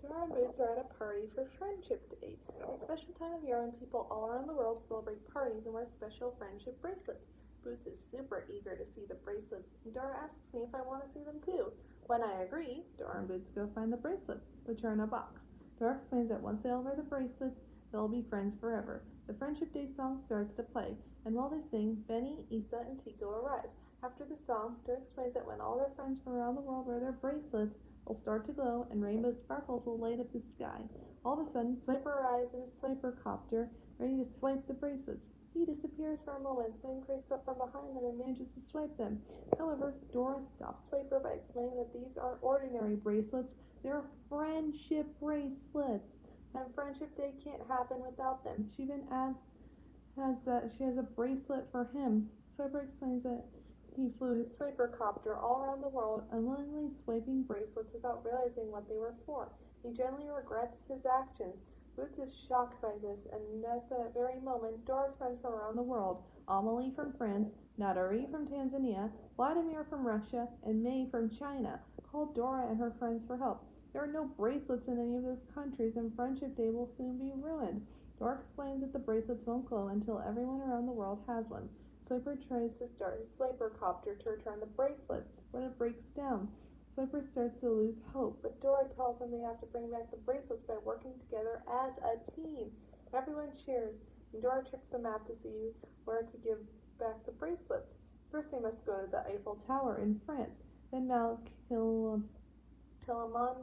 Dora and Boots are at a party for Friendship Day, a special time of year when people all around the world celebrate parties and wear special friendship bracelets. Boots is super eager to see the bracelets, and Dora asks me if I want to see them too. When I agree, Dora and Boots go find the bracelets, which are in a box. Dora explains that once they all wear the bracelets, they'll be friends forever. The Friendship Day song starts to play, and while they sing, Benny, Isa, and Tico arrive. After the song, Dora explains that when all their friends from around the world wear their bracelets, will start to glow and rainbow sparkles will light up the sky. All of a sudden, Swiper arrives in his swiper copter, ready to swipe the bracelets. He disappears for a moment, then creeps up from behind them and manages to swipe them. However, Dora stops Swiper by explaining that these aren't ordinary bracelets, they're friendship bracelets. And Friendship Day can't happen without them. She even adds that she has a bracelet for him. Swiper explains that he flew his swiper copter all around the world, unwillingly swiping bracelets without realizing what they were for. He gently regrets his actions. Boots is shocked by this, and at that very moment, Dora's friends from around the world, Amelie from France, Natari from Tanzania, Vladimir from Russia, and May from China, called Dora and her friends for help. There are no bracelets in any of those countries, and Friendship Day will soon be ruined. Dora explains that the bracelets won't glow until everyone around the world has one. Swiper tries to start his swiper copter to return the bracelets, but it breaks down. Swiper starts to lose hope, but Dora tells him they have to bring back the bracelets by working together as a team. Everyone cheers, and Dora checks the map to see where to give back the bracelets. First, they must go to the Eiffel Tower in France, then Mount Kilimanjaro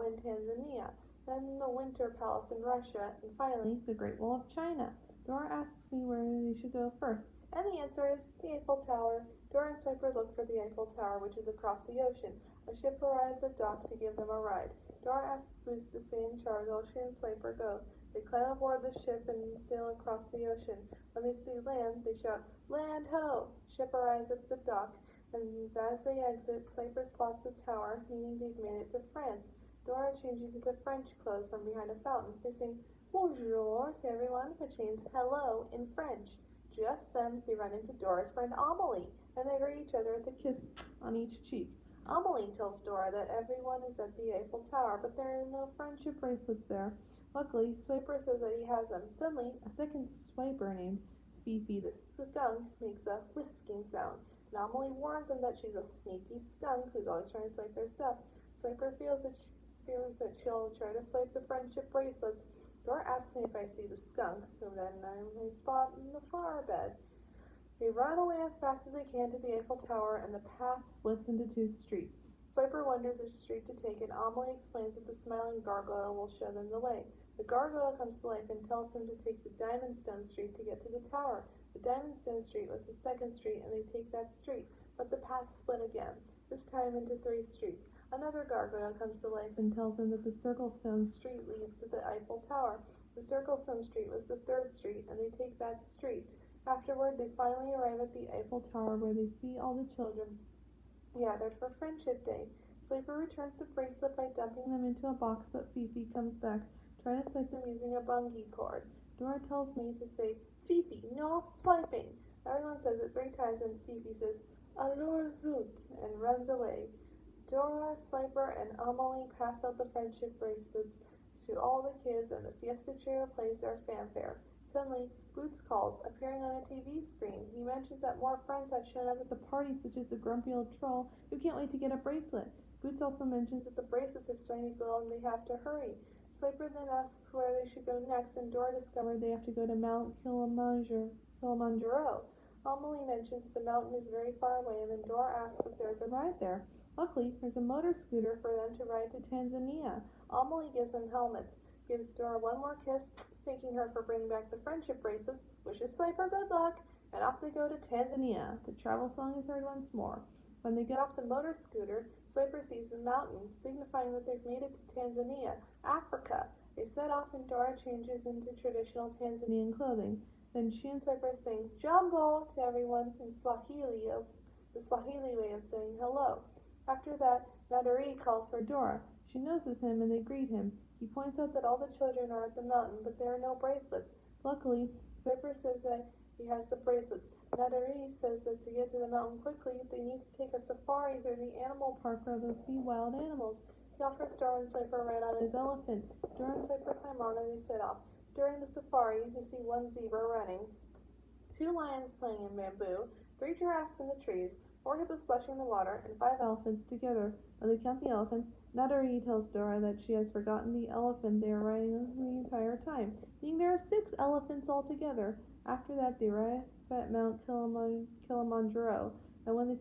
in Tanzania, then the Winter Palace in Russia, and finally the Great Wall of China. Dora asks me where they should go first, and the answer is the Eiffel Tower. Dora and Swiper look for the Eiffel Tower, which is across the ocean. A ship arrives at dock to give them a ride. Dora asks Boots to stay in charge while she and Swiper go. They climb aboard the ship and sail across the ocean. When they see land, they shout, "Land ho!" Ship arrives at the dock, and as they exit, Swiper spots the tower, meaning they've made it to France. Dora changes into French clothes from behind a fountain. They sing "Bonjour" to everyone, which means hello in French. Just then, they run into Dora's friend Amelie, and they greet each other with a kiss on each cheek. Amelie tells Dora that everyone is at the Eiffel Tower, but there are no friendship bracelets there. Luckily, Swiper says that he has them. Suddenly, a second Swiper named Fifi the skunk makes a whisking sound. And Amelie warns him that she's a sneaky skunk who's always trying to swipe their stuff. Swiper feels that she'll try to swipe the friendship bracelets. Dora asks me if I see the skunk, whom then I spot in the flower bed. They run away as fast as they can to the Eiffel Tower, and the path splits into two streets. Swiper wonders which street to take, and Amelie explains that the smiling gargoyle will show them the way. The gargoyle comes to life and tells them to take the Diamond Stone Street to get to the tower. The Diamond Stone Street was the second street, and they take that street, but the path split again, this time into three streets. Another gargoyle comes to life and tells them that the Circlestone Street leads to the Eiffel Tower. The Circlestone Street was the third street, and they take that street. Afterward, they finally arrive at the Eiffel Tower, where they see all the children gathered for Friendship Day. Swiper returns the bracelet by dumping them into a box, but Fifi comes back, trying to swipe them using a bungee cord. Dora tells me to say, "Fifi, no swiping." Everyone says it 3 times, and Fifi says, "Alors zut," and runs away. Dora, Swiper, and Amelie pass out the friendship bracelets to all the kids, and the Fiesta Trio plays their fanfare. Suddenly, Boots calls, appearing on a TV screen. He mentions that more friends have shown up at the party, such as the grumpy old troll, who can't wait to get a bracelet. Boots also mentions that the bracelets are starting to glow and they have to hurry. Swiper then asks where they should go next, and Dora discovers they have to go to Mount Kilimanjaro. Amelie mentions that the mountain is very far away, and then Dora asks if there's a ride there. Luckily, there's a motor scooter for them to ride to Tanzania. Amelie gives them helmets, gives Dora one more kiss, thanking her for bringing back the friendship bracelets, wishes Swiper good luck, and off they go to Tanzania. The travel song is heard once more. When they get off the motor scooter, Swiper sees the mountain, signifying that they've made it to Tanzania, Africa. They set off and Dora changes into traditional Tanzanian clothing. Then she and Swiper sing "Jambo" to everyone in Swahili, the Swahili way of saying hello. After that, Nadari calls for Dora. She notices him and they greet him. He points out that all the children are at the mountain, but there are no bracelets. Luckily, Swiper says that he has the bracelets. Nadari says that to get to the mountain quickly, they need to take a safari through the animal park where they'll see wild animals. He offers Dora and Swiper a ride on his elephant. Dora and Swiper climb on and they set off. During the safari, they see one zebra running, 2 lions playing in bamboo, 3 giraffes in the trees, 4 hippos splashing in the water, and 5 elephants together. When they count the elephants, Nadari tells Dora that she has forgotten the elephant they are riding the entire time, meaning there are 6 elephants altogether. After that, they arrive at Mount Kilimanjaro, and when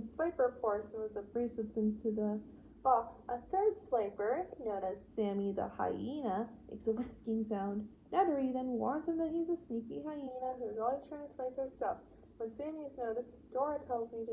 Swiper pours some of the bracelets into the box, a third Swiper, known as Sammy the hyena, makes a whisking sound. Netery then warns him that he's a sneaky hyena who's always trying to swipe their stuff. When Sammy is noticed, Dora tells me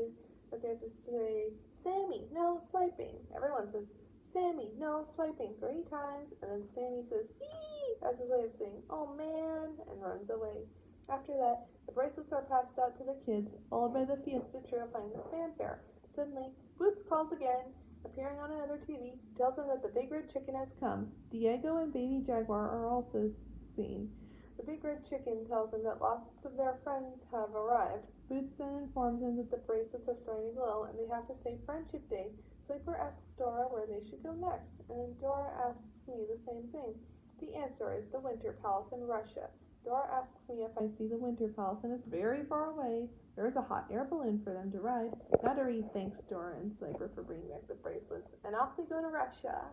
that they have to say, "Sammy, no swiping." Everyone says, "Sammy, no swiping," 3 times, and then Sammy says, "Eee!" as his way of saying, "Oh man," and runs away. After that, the bracelets are passed out to the kids, followed by the fiesta trio playing the fanfare. Suddenly, Boots calls again, appearing on another TV, tells them that the big red chicken has come. Diego and baby Jaguar are also seen. The big red chicken tells them that lots of their friends have arrived. Boots then informs them that the bracelets are starting to glow and they have to say Friendship Day. Swiper asks Dora where they should go next, and then Dora asks me the same thing. The answer is the Winter Palace in Russia. Dora asks me if I see the Winter Palace, and it's very far away. There is a hot air balloon for them to ride. Nuttery thanks Dora and Swiper for bringing back the bracelets, and off they go to Russia.